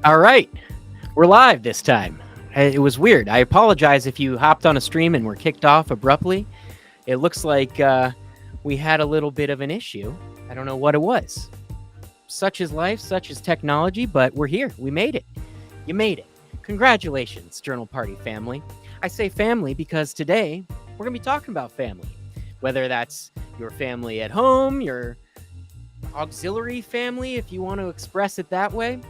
All right, we're live this time. It was weird. I apologize if you hopped on a stream and were kicked off abruptly. It looks like we had a little bit of an issue. I don't know what it was. Such is life, such is technology, but we're here. We made it. You made it. Congratulations, Journal Party family. I say family because today we're going to be talking about family. Whether that's your family at home, your auxiliary family, if you want to express it that way.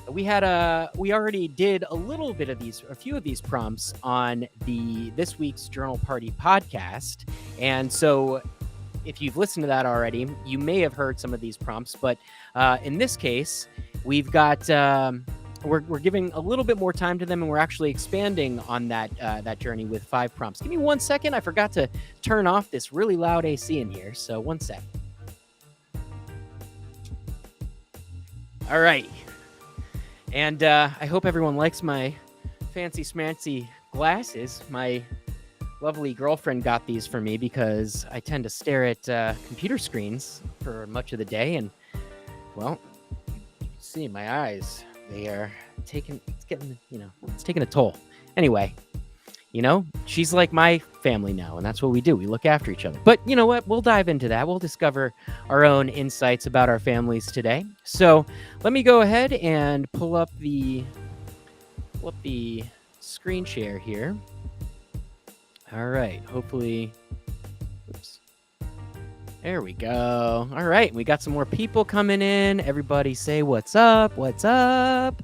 We already did a few of these prompts on the this week's Journal Party podcast, and so if you've listened to that already, you may have heard some of these prompts. But in this case, we've got we're giving a little bit more time to them, and we're actually expanding on that journey with 5 prompts. Give me 1 second. I forgot to turn off this really loud AC in here, so 1 sec. All right. And I hope everyone likes my fancy smancy glasses. My lovely girlfriend got these for me because I tend to stare at computer screens for much of the day. And, well, you can see my eyes, they are it's taking a toll. Anyway, she's like my family now, and that's what we do. We look after each other. But you know what? We'll dive into that. We'll discover our own insights about our families today. So let me go ahead and pull up the screen share here. All right. Hopefully, oops. There we go. All right. We got some more people coming in. Everybody say what's up, what's up.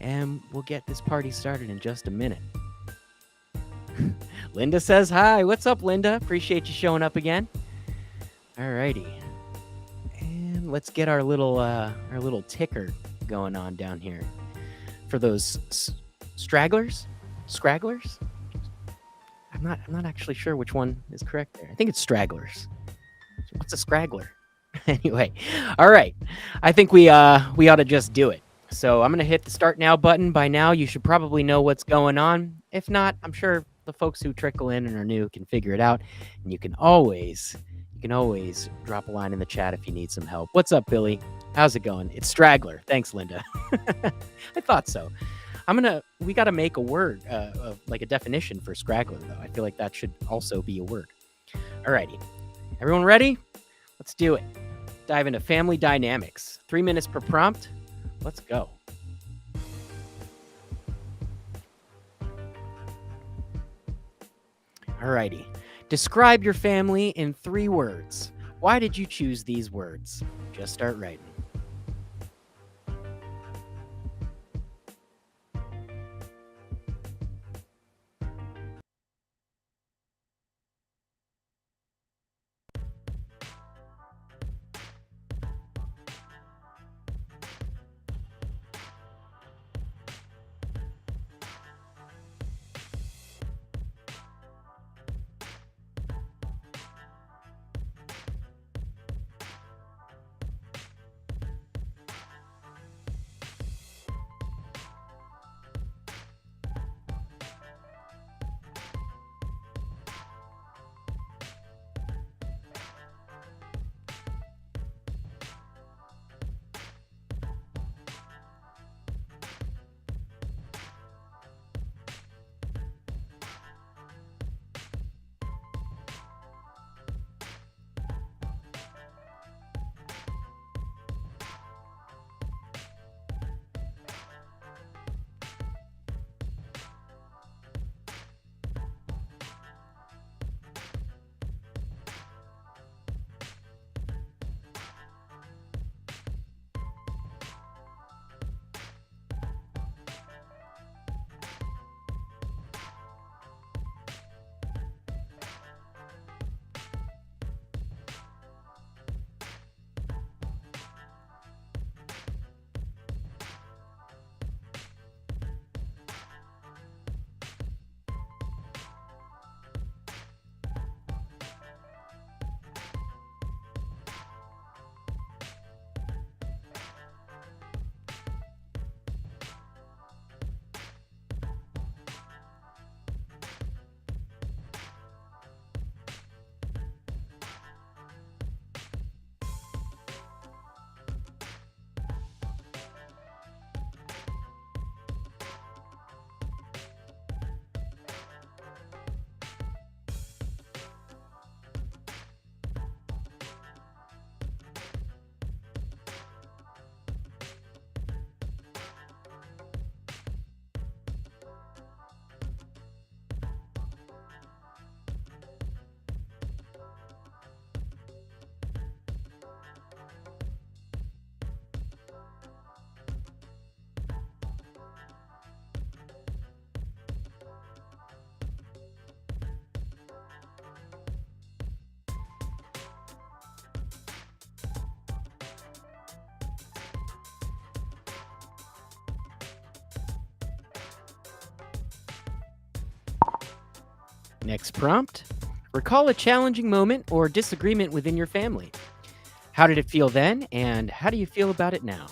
And we'll get this party started in just a minute. Linda says hi. What's up, Linda? Appreciate you showing up again. Alrighty. And let's get our little ticker going on down here. For those stragglers? I'm not actually sure which one is correct there. I think it's stragglers. What's a scraggler? Anyway. All right. I think we ought to just do it. So I'm going to hit the start now button. By now, you should probably know what's going on. If not, I'm sure the folks who trickle in and are new can figure it out. And you can always drop a line in the chat if you need some help. What's up, Billy? How's it going? It's straggler. Thanks, Linda. I thought so. We got to make a word, like a definition for scraggler, though. I feel like that should also be a word. Alrighty. Everyone ready? Let's do it. Dive into family dynamics. 3 minutes per prompt. Let's go. Alrighty. Describe your family in 3 words. Why did you choose these words? Just start writing. Next prompt. Recall a challenging moment or disagreement within your family. How did it feel then, and how do you feel about it now?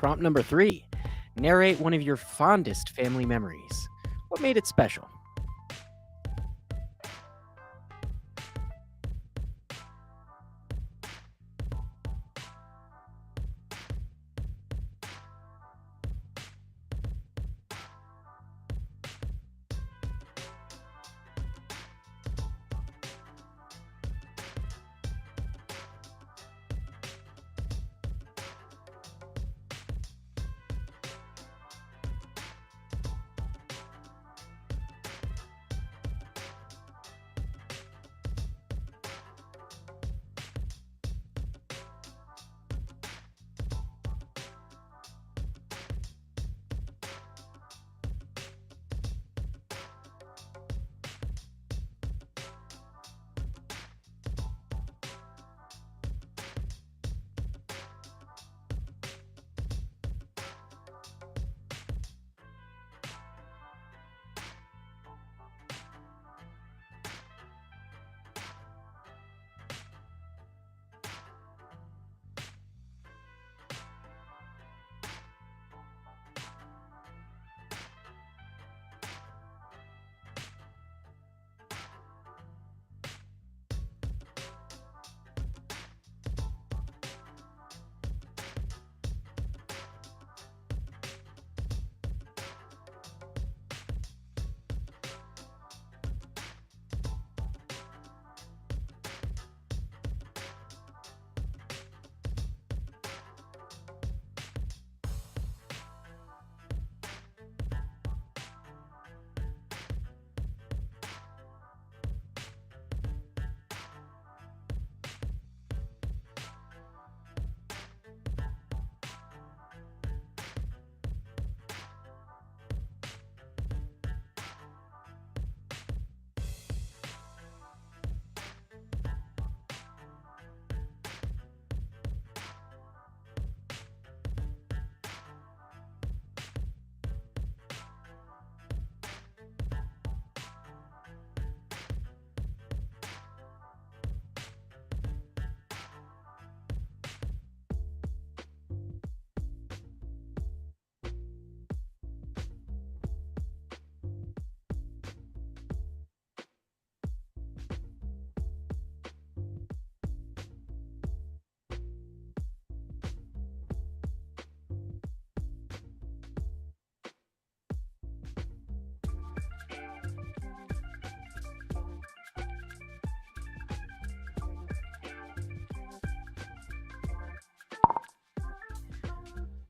Prompt number 3. Narrate one of your fondest family memories. What made it special?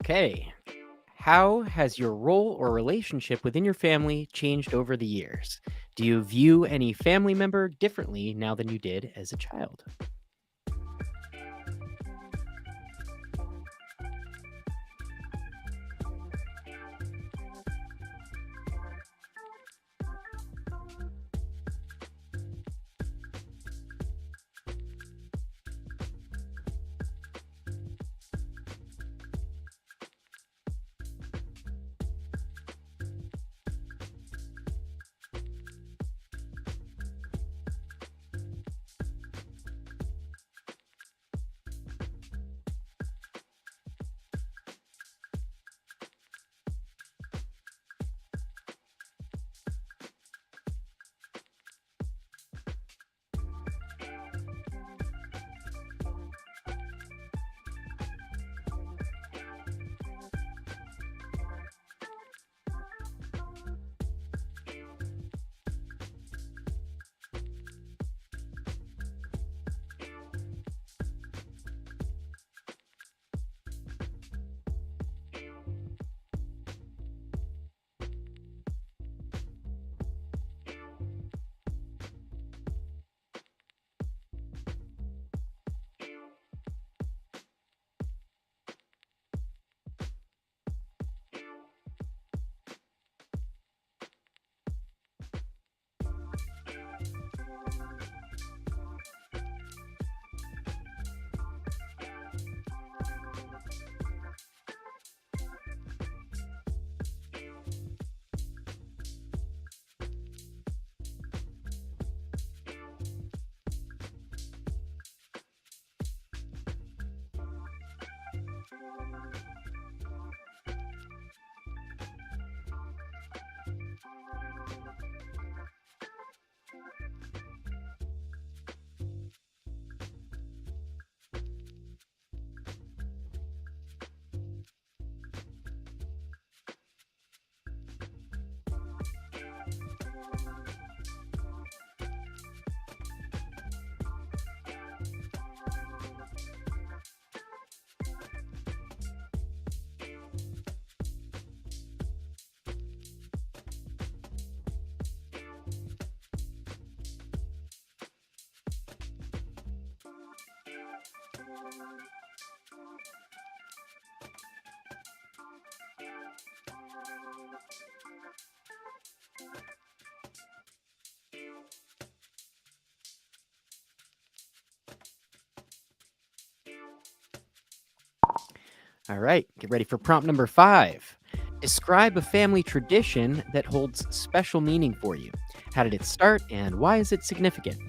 Okay. How has your role or relationship within your family changed over the years? Do you view any family member differently now than you did as a child? All right, get ready for prompt number 5. Describe a family tradition that holds special meaning for you. How did it start and why is it significant?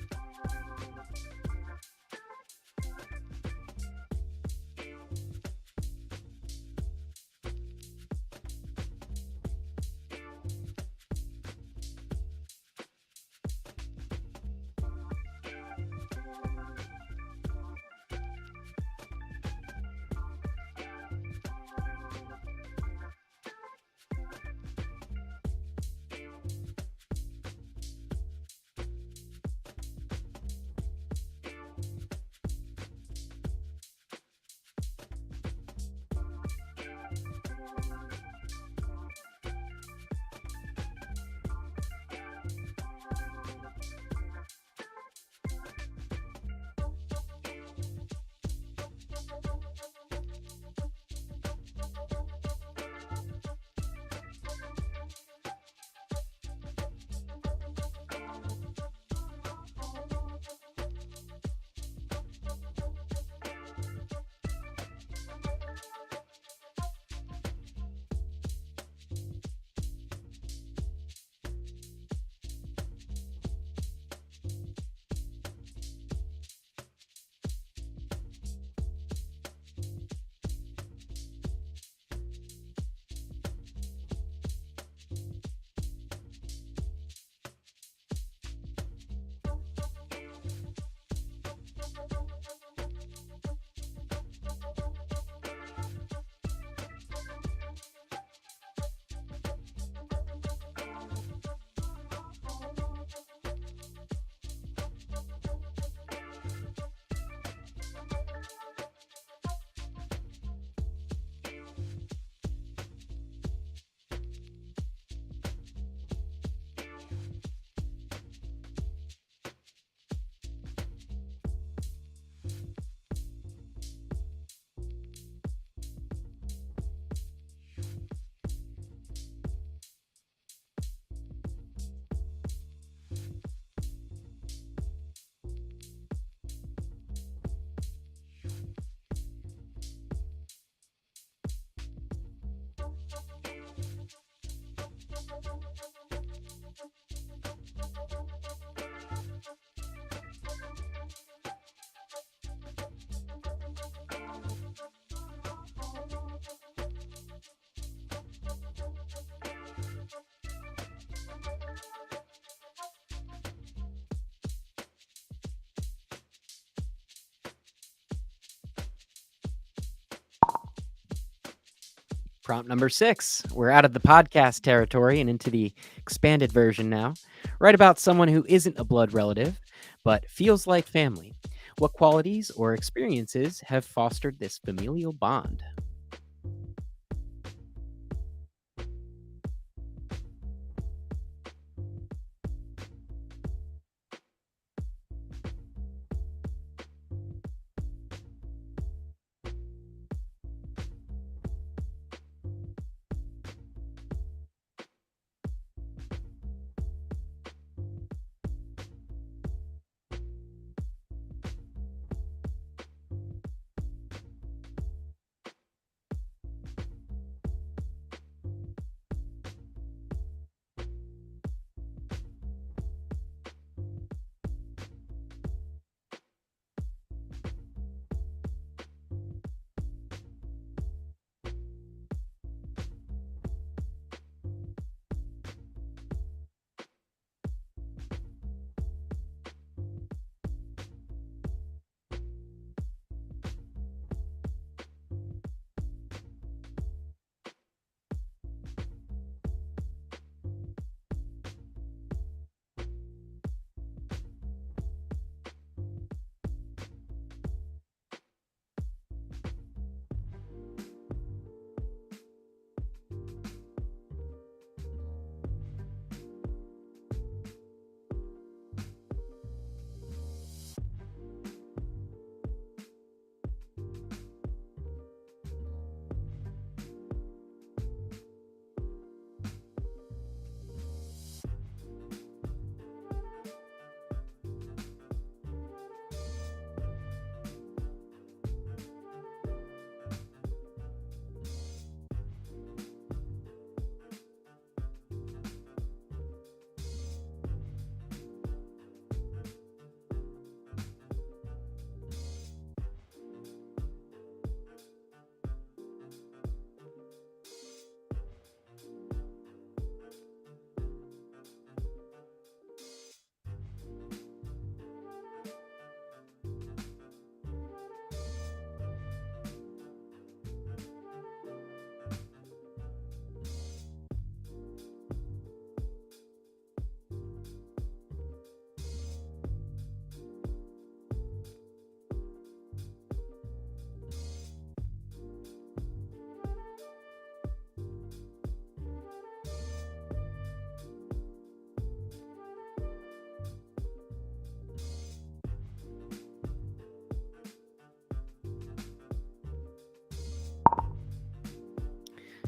Prompt number 6. We're out of the podcast territory and into the expanded version now. Write about someone who isn't a blood relative, but feels like family. What qualities or experiences have fostered this familial bond?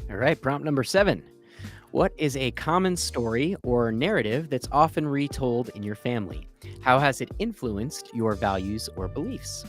All right, prompt number 7. What is a common story or narrative that's often retold in your family? How has it influenced your values or beliefs?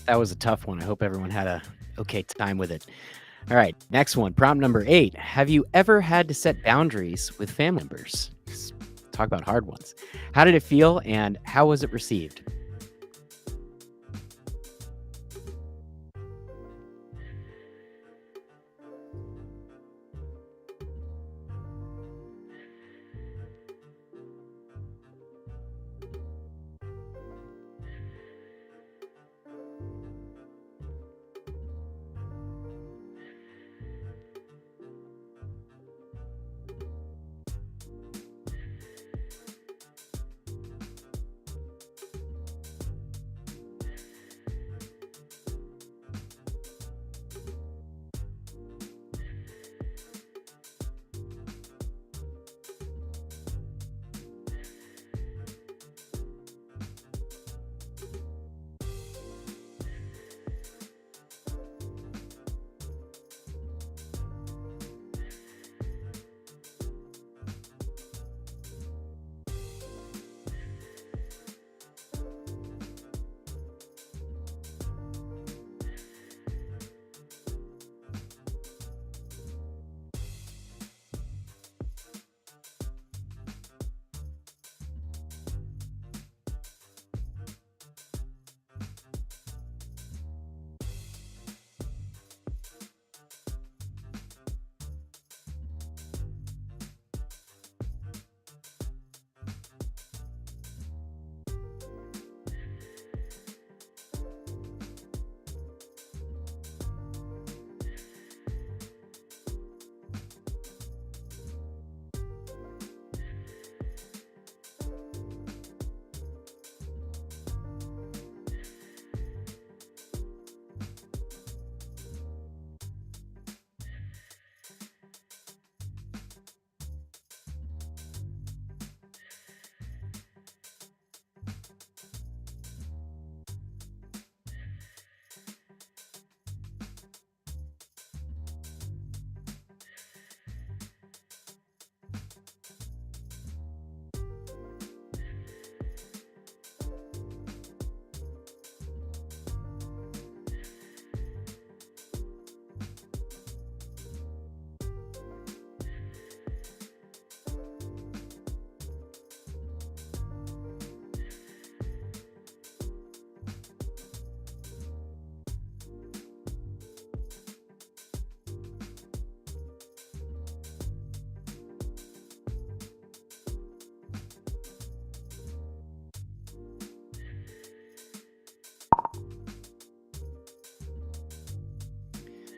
That was a tough one. I hope everyone had a okay time with it. All right, next one. Prompt number 8. Have you ever had to set boundaries with family members? Talk about hard ones. How did it feel and how was it received?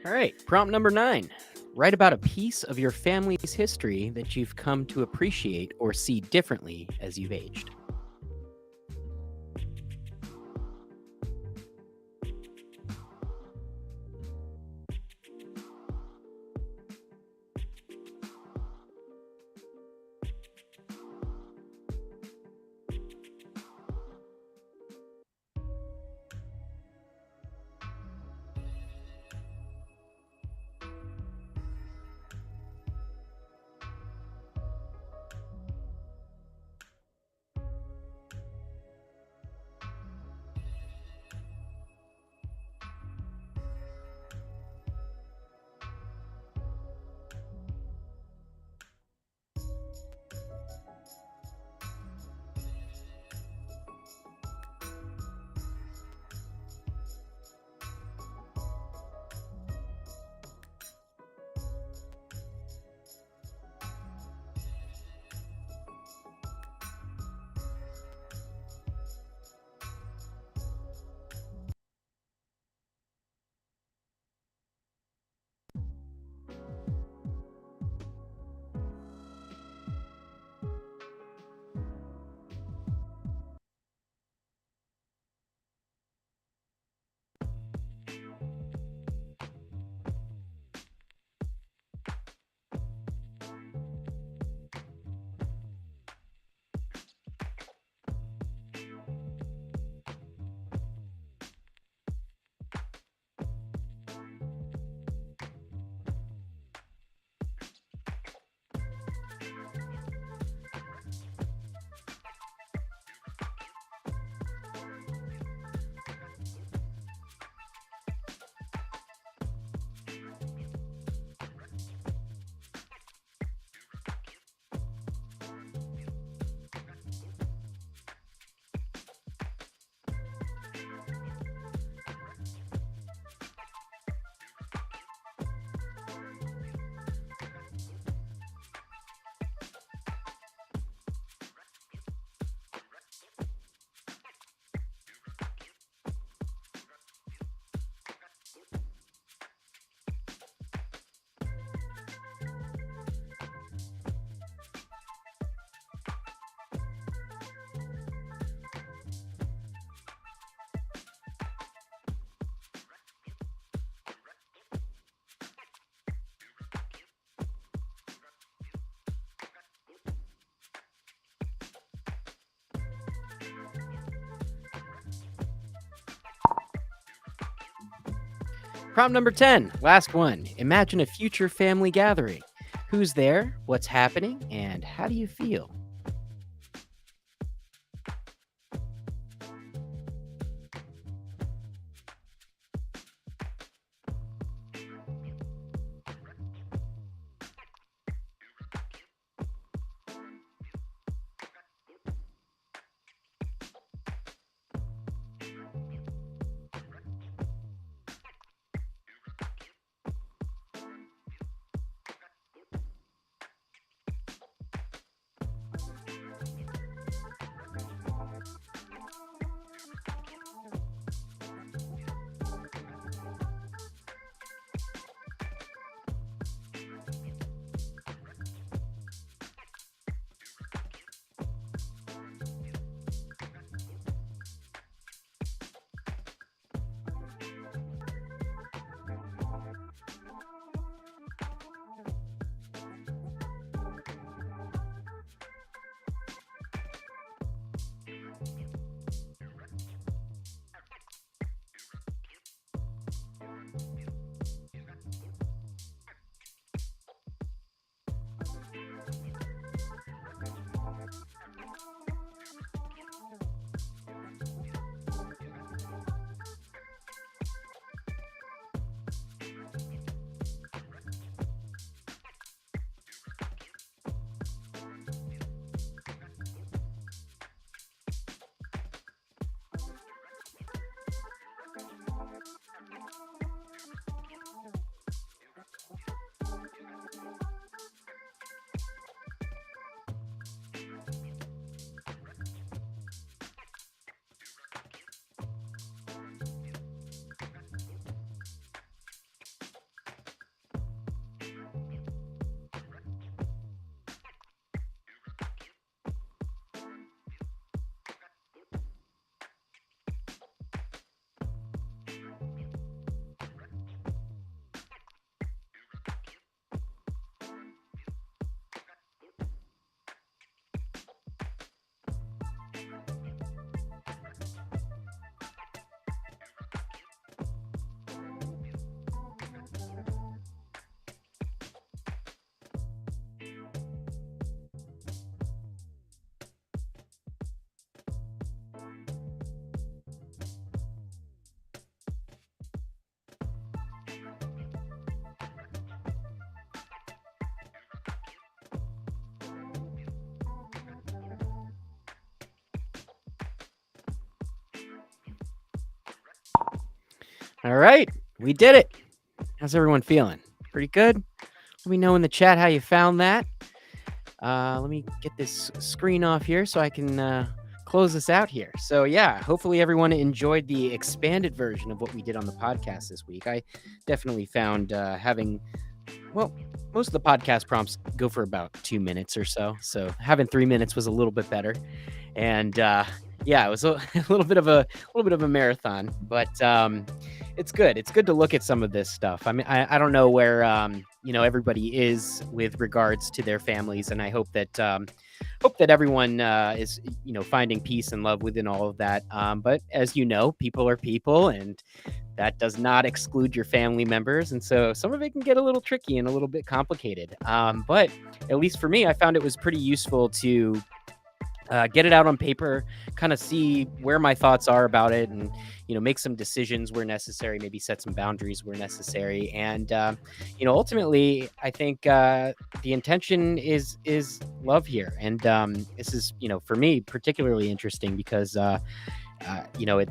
All right, prompt number 9. Write about a piece of your family's history that you've come to appreciate or see differently as you've aged. Prompt number 10, last one. Imagine a future family gathering. Who's there? What's happening? And how do you feel? All right, we did it. How's everyone feeling? Pretty good? Let me know in the chat how you found that. Let me get this screen off here so I can close this out here. So, yeah, hopefully everyone enjoyed the expanded version of what we did on the podcast this week. I definitely found well, most of the podcast prompts go for about 2 minutes or so. So, having 3 minutes was a little bit better. And yeah, it was a little bit of a marathon, but it's good. It's good to look at some of this stuff. I mean, I don't know where everybody is with regards to their families, and I hope that everyone is finding peace and love within all of that. But as you know, people are people, and that does not exclude your family members, and so some of it can get a little tricky and a little bit complicated. But at least for me, I found it was pretty useful to get it out on paper, kind of see where my thoughts are about it, and make some decisions where necessary, maybe set some boundaries where necessary. And ultimately, I think the intention is love here. And this is for me particularly interesting because at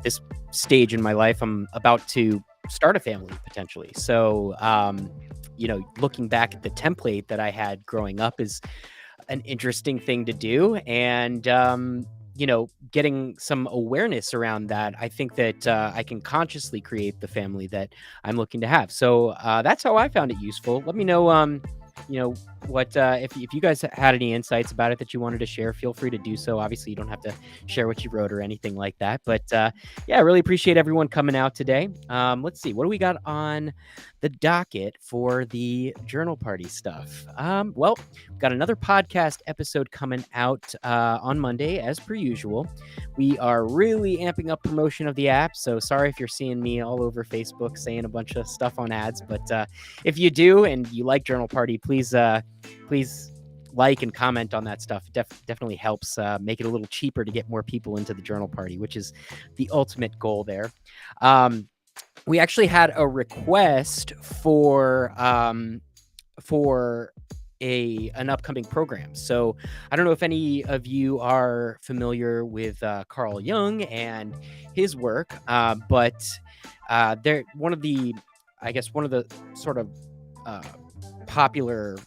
this stage in my life, I'm about to start a family potentially. So looking back at the template that I had growing up is an interesting thing to do. And getting some awareness around that, I think that I can consciously create the family that I'm looking to have. So that's how I found it useful. Let me know what if you guys had any insights about it that you wanted to share, feel free to do so. Obviously, you don't have to share what you wrote or anything like that. But yeah, I really appreciate everyone coming out today. Let's see, what do we got on the docket for the journal party stuff? Well, we've got another podcast episode coming out on Monday, as per usual. We are really amping up promotion of the app, so sorry if you're seeing me all over Facebook saying a bunch of stuff on ads, but if you do and you like Journal Party, please like and comment on that stuff. Definitely helps make it a little cheaper to get more people into the Journal Party, which is the ultimate goal there. We actually had a request for an upcoming program. So I don't know if any of you are familiar with Carl Jung and his work, but they're one of the sort of popular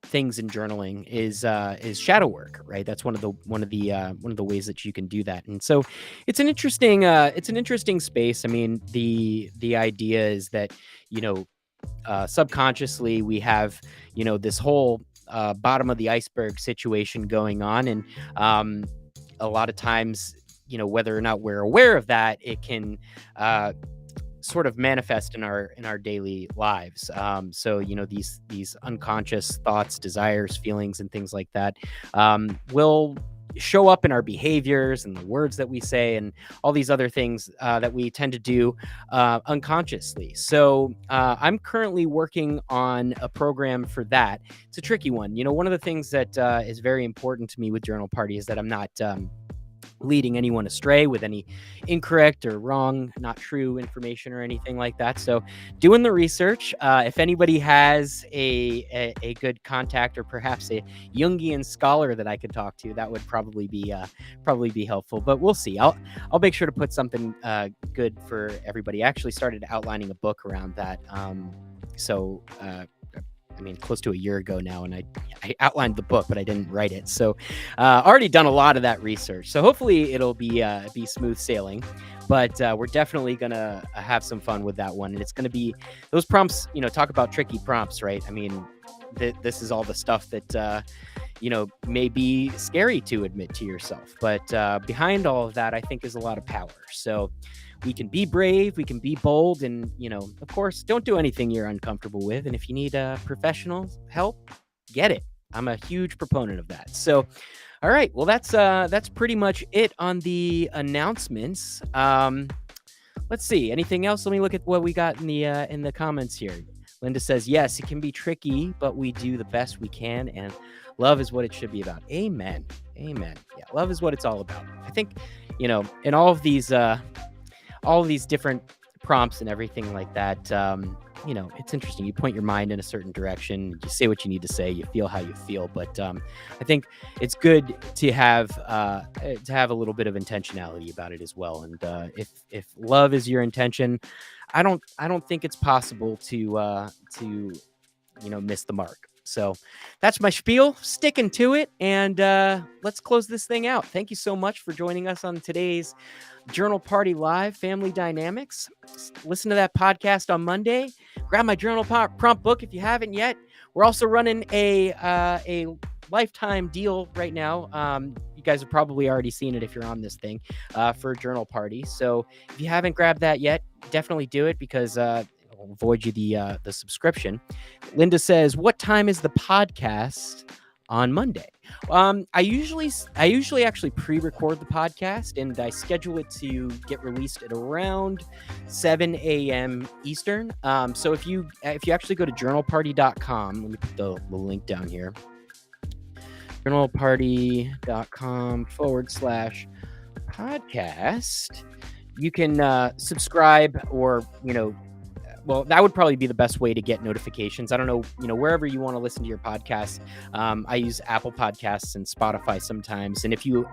things in journaling is shadow work, right? That's one of the ways that you can do that. And so it's an interesting space. I mean, the idea is that, subconsciously we have, this whole bottom of the iceberg situation going on. And a lot of times, whether or not we're aware of that, it can sort of manifest in our daily lives. So these unconscious thoughts, desires, feelings, and things like that will show up in our behaviors and the words that we say and all these other things that we tend to do unconsciously. So I'm currently working on a program for that. It's a tricky one. One of the things that is very important to me with Journal Party is that I'm not leading anyone astray with any incorrect or wrong, not true information or anything like that. So doing the research, if anybody has a good contact or perhaps a Jungian scholar that I could talk to, that would probably be helpful, but we'll see. I'll make sure to put something good for everybody. I actually started outlining a book around that. Close to a year ago now, and I outlined the book, but I didn't write it. So already done a lot of that research. So hopefully it'll be smooth sailing, but we're definitely going to have some fun with that one. And it's going to be those prompts, talk about tricky prompts, right? I mean, this is all the stuff that, may be scary to admit to yourself, but behind all of that, I think is a lot of power. So we can be brave, we can be bold, and, of course, don't do anything you're uncomfortable with. And if you need professional help, get it. I'm a huge proponent of that. So, all right, well, that's pretty much it on the announcements. Let's see, anything else? Let me look at what we got in the comments here. Linda says, yes, it can be tricky, but we do the best we can, and love is what it should be about. Amen. Yeah, love is what it's all about. I think, in all of these different prompts and everything like that, it's interesting. You point your mind in a certain direction, you say what you need to say, you feel how you feel. But I think it's good to have a little bit of intentionality about it as well. And if love is your intention, I don't think it's possible to miss the mark. So that's my spiel, sticking to it, and let's close this thing out. Thank you so much for joining us on today's Journal Party Live Family Dynamics. Listen to that podcast on Monday. Grab my journal prompt book if you haven't yet. We're also running a lifetime deal right now. You guys have probably already seen it if you're on this thing for Journal Party. So if you haven't grabbed that yet, definitely do it, because it'll avoid you the subscription. Linda says, what time is the podcast on Monday? I usually actually pre-record the podcast, and I schedule it to get released at around 7 a.m. Eastern. So if you actually go to journalparty.com, let me put the link down here. journalparty.com/podcast. You can subscribe, or well, that would probably be the best way to get notifications. I don't know, wherever you want to listen to your podcast. I use Apple Podcasts and Spotify sometimes. And if you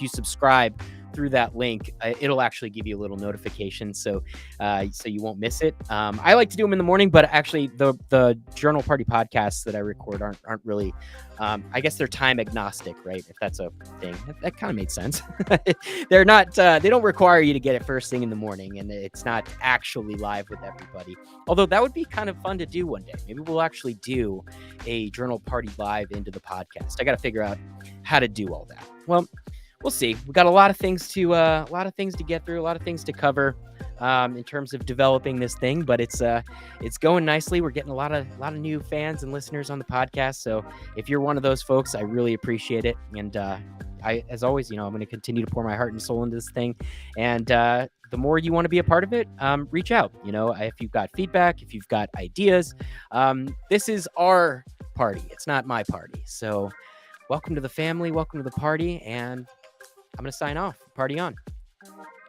subscribe through that link, it'll actually give you a little notification, so you won't miss it. I like to do them in the morning, but actually the journal party podcasts that I record aren't really. I guess they're time agnostic, right? If that's a thing, that kind of made sense. They're not. They don't require you to get it first thing in the morning, and it's not actually live with everybody. Although that would be kind of fun to do one day. Maybe we'll actually do a journal party live into the podcast. I got to figure out how to do all that. Well, we'll see. We got a lot of things to get through, a lot of things to cover in terms of developing this thing, but it's going nicely. We're getting a lot of new fans and listeners on the podcast. So if you're one of those folks, I really appreciate it. And as always, I'm going to continue to pour my heart and soul into this thing. And the more you want to be a part of it, reach out. If you've got feedback, if you've got ideas, this is our party. It's not my party. So welcome to the family. Welcome to the party. And I'm going to sign off. Party on.